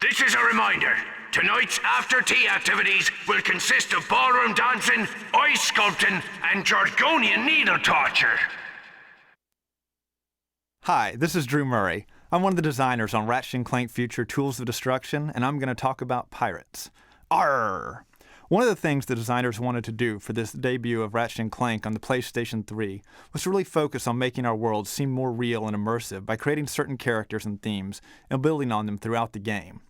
This is a reminder. Tonight's after-tea activities will consist of ballroom dancing, ice sculpting, and Jargonian needle torture. Hi, this is Drew Murray. I'm one of the designers on Ratchet Clank Future Tools of Destruction, and I'm going to talk about pirates. Arr! One of the things the designers wanted to do for this debut of Ratchet Clank on the PlayStation 3 was to really focus on making our world seem more real and immersive by creating certain characters and themes and building on them throughout the game.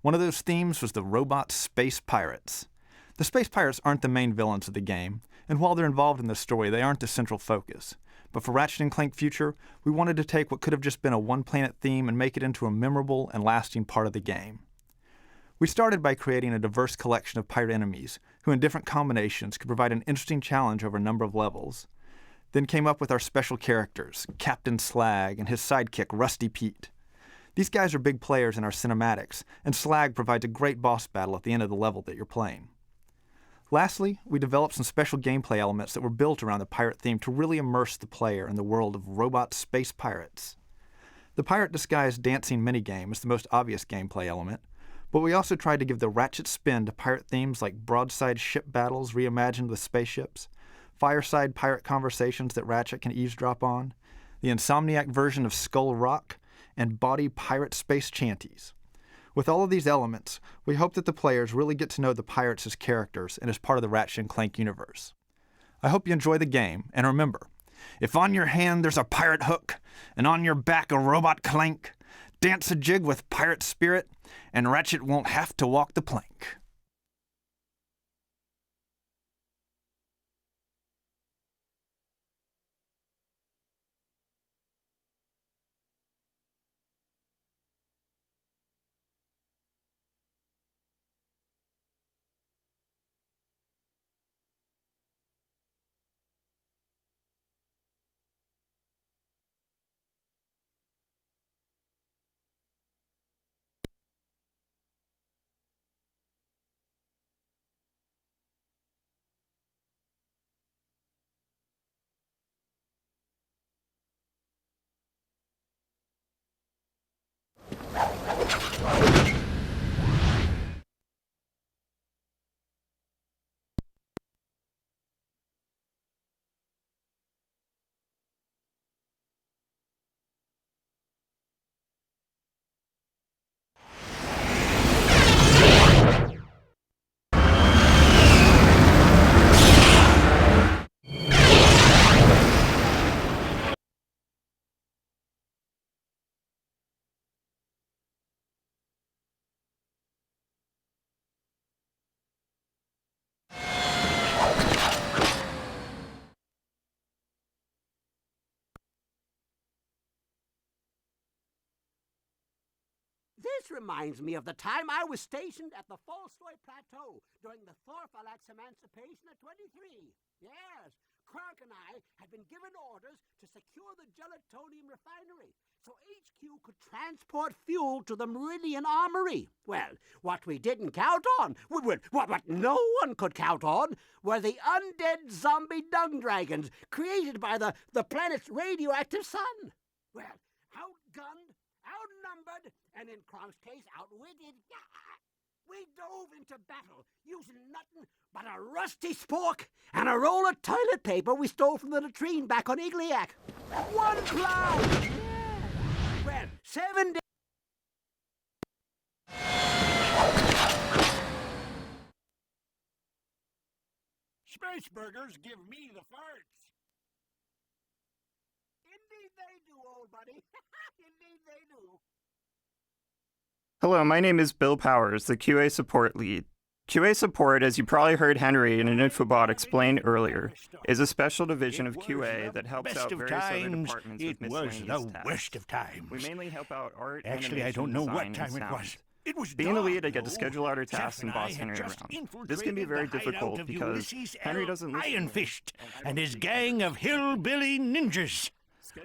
One of those themes was the robot space pirates. The space pirates aren't the main villains of the game, and while they're involved in the story, they aren't the central focus. But for Ratchet & Clank Future, we wanted to take what could have just been a one-planet theme and make it into a memorable and lasting part of the game. We started by creating a diverse collection of pirate enemies, who in different combinations could provide an interesting challenge over a number of levels. Then came up with our special characters, Captain Slag and his sidekick, Rusty Pete. These guys are big players in our cinematics, and Slag provides a great boss battle at the end of the level that you're playing. Lastly, we developed some special gameplay elements that were built around the pirate theme to really immerse the player in the world of robot space pirates. The pirate disguised dancing minigame is the most obvious gameplay element, but we also tried to give the ratchet spin to pirate themes like broadside ship battles reimagined with spaceships, fireside pirate conversations that Ratchet can eavesdrop on, the Insomniac version of Skull Rock, and body pirate space chanties. With all of these elements, we hope that the players really get to know the pirates as characters and as part of the Ratchet & Clank universe. I hope you enjoy the game, and remember, if on your hand there's a pirate hook, and on your back a robot clank, dance a jig with pirate spirit, and Ratchet won't have to walk the plank. This reminds me of the time I was stationed at the Falsoy Plateau during the Thorfalax Emancipation at 23. Yes, Crank and I had been given orders to secure the gelatonium refinery so HQ could transport fuel to the Meridian Armory. Well, what we didn't count on, what no one could count on, were the undead zombie dung dragons created by the planet's radioactive sun. Well, outgunned, outnumbered, and in Kronk's case, outwitted, we dove into battle using nothing but a rusty spork and a roll of toilet paper we stole from the latrine back on Igliac. One plow! Yeah. Well, 7 days... Space burgers give me the farts. Indeed they do, old buddy. Indeed they do. Hello, my name is Bill Powers, the QA support lead. QA support, as you probably heard Henry in an infobot explain earlier, is a special division of QA that helps out various other departments with miscellaneous tasks. The worst of times. We mainly help out art, Actually, I animation, don't know design, what time and it sound. was. It was Being the dark, lead, I get to though. schedule out our tasks Jeff and and I boss had Henry just around. This can be very infiltrated the difficult hideout of because Ulysses Henry L. doesn't listen to Iron me. Fist and his gang of hillbilly ninjas.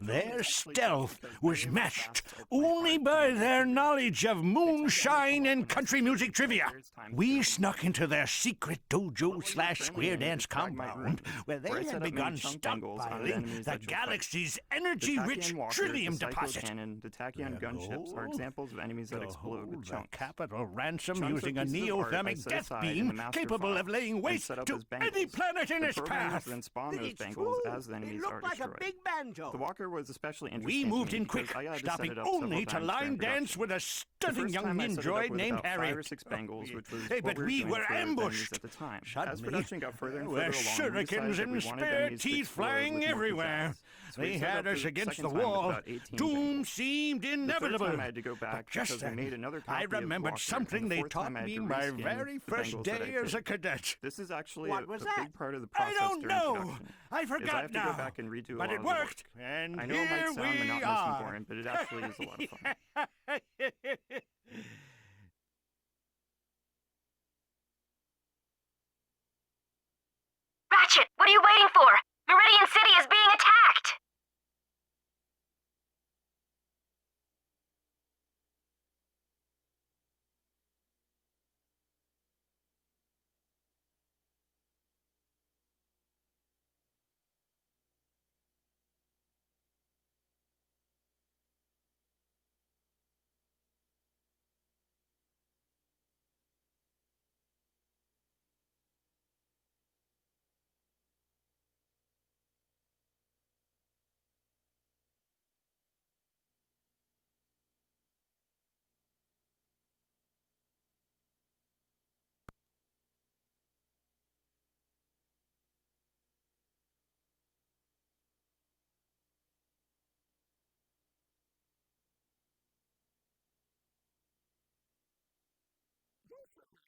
Their stealth was matched only by their knowledge of moonshine and country music trivia. We snuck into their secret dojo/square dance compound, where they had begun stockpiling the galaxy's energy-rich trillium deposit. The tachyon gunships are examples of enemies that explode with The chunks. capital ransom Chunks using a of pieces of art I neothermic set death aside in beam the master capable file of laying and waste set up to as bangles. any planet in The its programmers path. then spawn those It's bangles true. as the enemies They are look like destroyed. a big banjo. The walker was especially interesting We to moved me in because quick, I had to set stopping it up only several to times line during dance production. with a The stunning first young time I set it up ninjoid with named about Harry. 5 or 6 bangles, which was Hey, what but we were we doing were for venues ambushed. at the time. As Suddenly, production got further and there were further along, we decided shurikens that we and wanted spare enemies to teeth explode flying with more everywhere. pizzazz. So we They set it had up for us the against second the time with wall. about 18 Doom bangles. seemed The third inevitable. time I had to go back But just because we then, made another copy I of the remembered walker, something and the they fourth taught time I had me to my reskin very the first bangles that I day as a picked. cadet. This is actually What a was big that? part of the I process don't during know. production. I Is forgot I have to now. go back and redo a But lot it of the work. worked, and I know it here might sound we monotonous and are. boring, but it actually is a lot of fun. Ratchet, what are you waiting for? Meridian City is being attacked!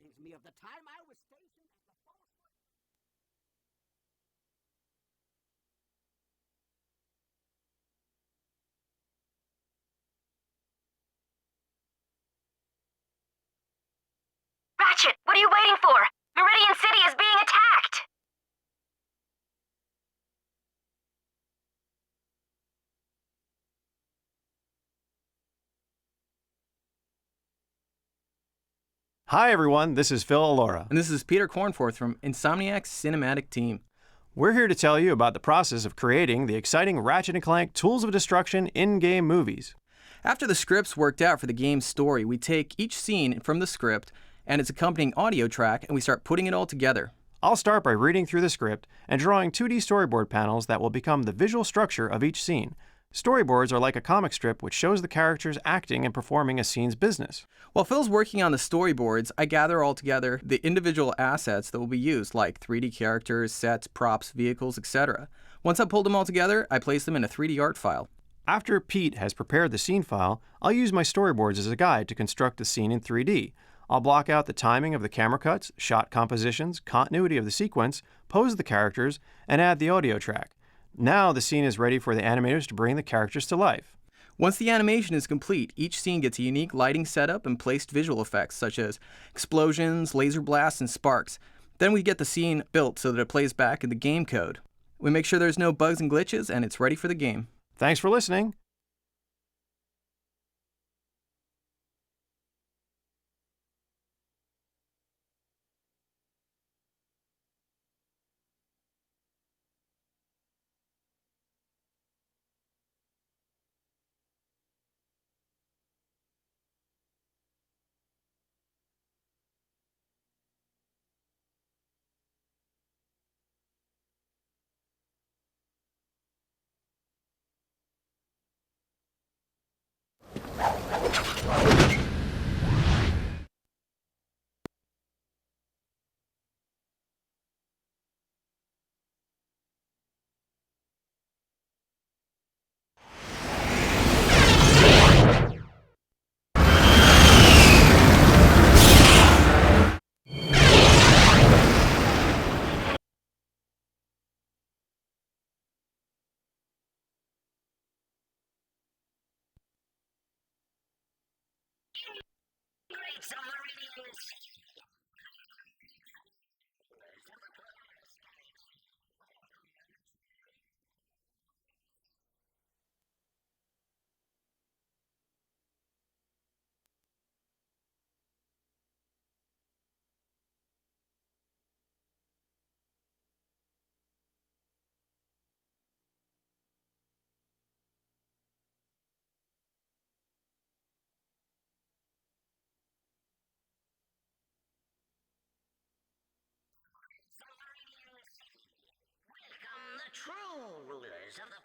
Reminds me of the time I was stationed at the False. Ratchet, what are you waiting for? Meridian City is being attacked! Hi, everyone. This is Phil Alora. And this is Peter Cornforth from Insomniac Cinematic Team. We're here to tell you about the process of creating the exciting Ratchet & Clank Tools of Destruction in-game movies. After the script's worked out for the game's story, we take each scene from the script and its accompanying audio track and we start putting it all together. I'll start by reading through the script and drawing 2D storyboard panels that will become the visual structure of each scene. Storyboards are like a comic strip which shows the characters acting and performing a scene's business. While Phil's working on the storyboards, I gather all together the individual assets that will be used, like 3D characters, sets, props, vehicles, etc. Once I've pulled them all together, I place them in a 3D art file. After Pete has prepared the scene file, I'll use my storyboards as a guide to construct the scene in 3D. I'll block out the timing of the camera cuts, shot compositions, continuity of the sequence, pose the characters, and add the audio track. Now the scene is ready for the animators to bring the characters to life. Once the animation is complete, each scene gets a unique lighting setup and placed visual effects such as explosions, laser blasts, and sparks. Then we get the scene built so that it plays back in the game code. We make sure there's no bugs and glitches, and it's ready for the game. Thanks for listening. true rulers of the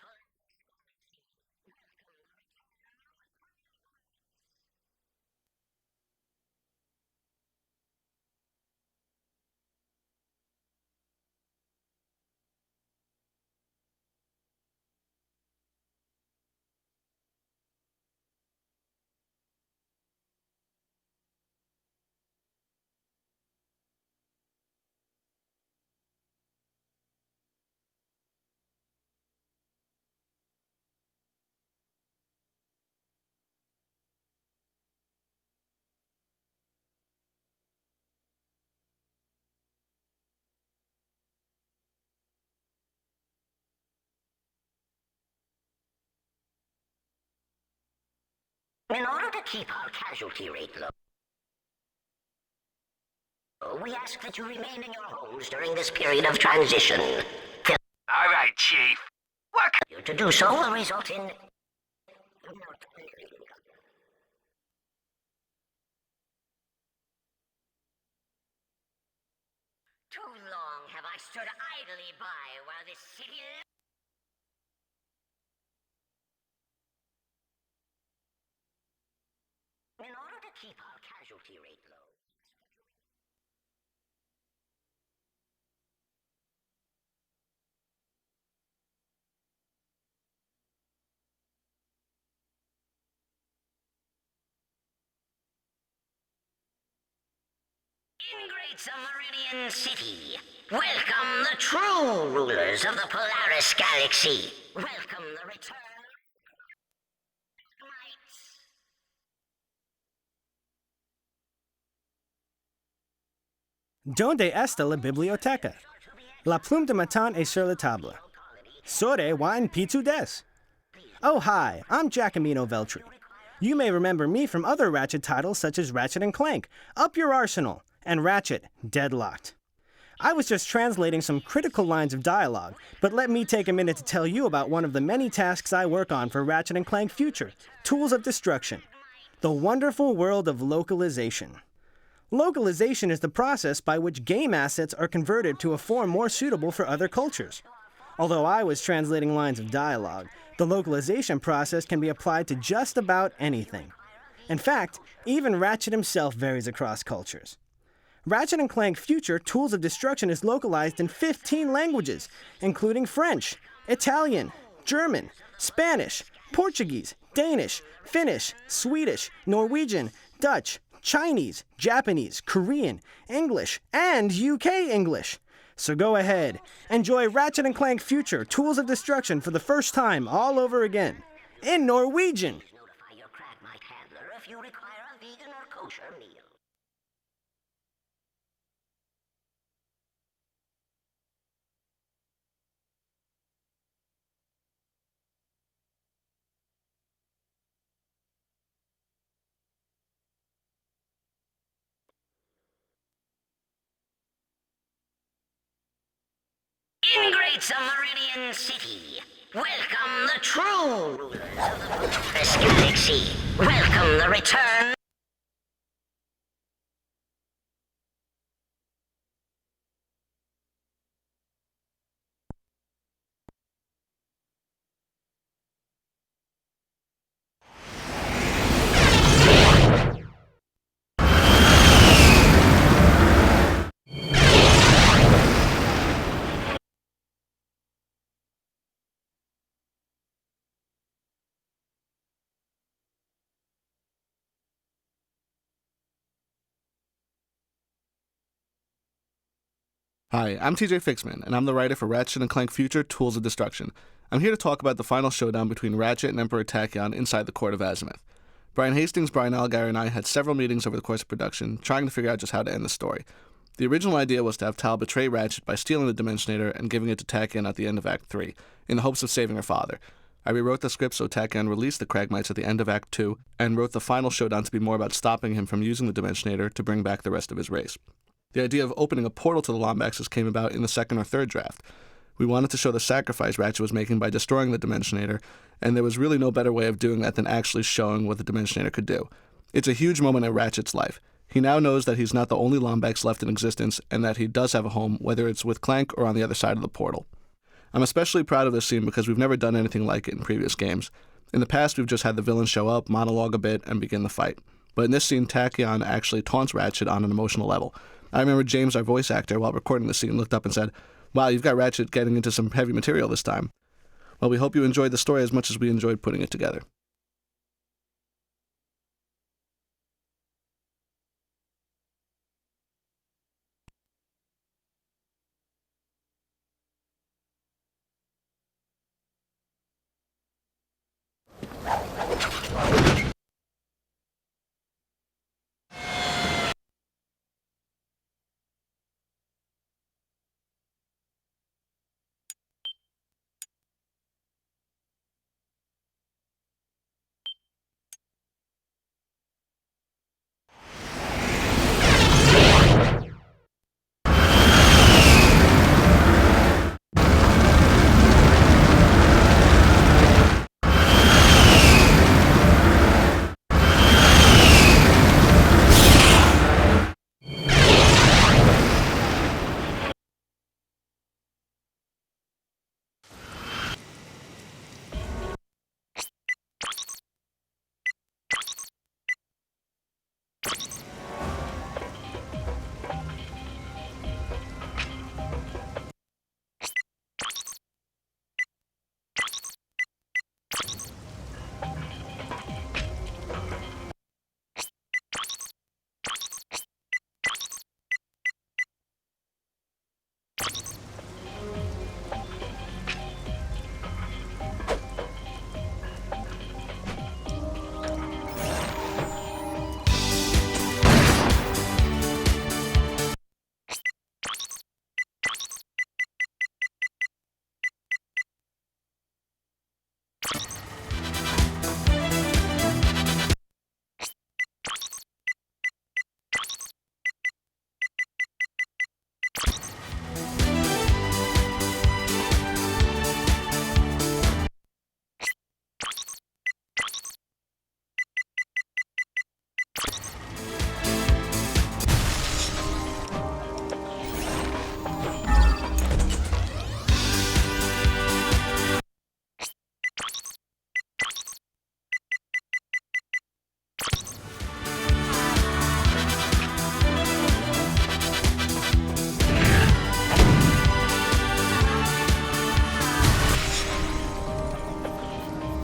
In order to keep our casualty rate low, we ask that you remain in your homes during this period of transition. All right, Chief. What? To do so will result in... Too long have I stood idly by while this city... In order to keep our casualty rate low, in Great Meridian City, welcome the true rulers of the Polaris Galaxy. Welcome the return. Donde está la biblioteca? La plume de matin est sur la table. Sore wa en pitu des. Oh hi, I'm Giacomino Veltri. You may remember me from other Ratchet titles such as Ratchet & Clank, Up Your Arsenal, and Ratchet, Deadlocked. I was just translating some critical lines of dialogue, but let me take a minute to tell you about one of the many tasks I work on for Ratchet & Clank Future, Tools of Destruction. The wonderful world of localization. Localization is the process by which game assets are converted to a form more suitable for other cultures. Although I was translating lines of dialogue, the localization process can be applied to just about anything. In fact, even Ratchet himself varies across cultures. Ratchet & Clank Future Tools of Destruction is localized in 15 languages, including French, Italian, German, Spanish, Portuguese, Danish, Finnish, Swedish, Norwegian, Dutch, Chinese, Japanese, Korean, English, and UK English. So go ahead, enjoy Ratchet & Clank Future Tools of Destruction for the first time all over again, in Norwegian. Notify your Cragmite handler if you require a vegan or kosher meal. In Great Meridian City, welcome the true rulers of the Polaris Galaxy. Welcome the return. Hi, I'm TJ Fixman, and I'm the writer for Ratchet & Clank Future Tools of Destruction. I'm here to talk about the final showdown between Ratchet and Emperor Tachyon inside the Court of Azimuth. Brian Hastings, Brian Algar, and I had several meetings over the course of production, trying to figure out just how to end the story. The original idea was to have Tal betray Ratchet by stealing the Dimensionator and giving it to Tachyon at the end of Act 3, in the hopes of saving her father. I rewrote the script so Tachyon released the Cragmites at the end of Act 2, and wrote the final showdown to be more about stopping him from using the Dimensionator to bring back the rest of his race. The idea of opening a portal to the Lombaxes came about in the second or third draft. We wanted to show the sacrifice Ratchet was making by destroying the Dimensionator, and there was really no better way of doing that than actually showing what the Dimensionator could do. It's a huge moment in Ratchet's life. He now knows that he's not the only Lombax left in existence, and that he does have a home, whether it's with Clank or on the other side of the portal. I'm especially proud of this scene because we've never done anything like it in previous games. In the past, we've just had the villain show up, monologue a bit, and begin the fight. But in this scene, Tachyon actually taunts Ratchet on an emotional level. I remember James, our voice actor, while recording the scene, looked up and said, "Wow, you've got Ratchet getting into some heavy material this time." Well, we hope you enjoyed the story as much as we enjoyed putting it together.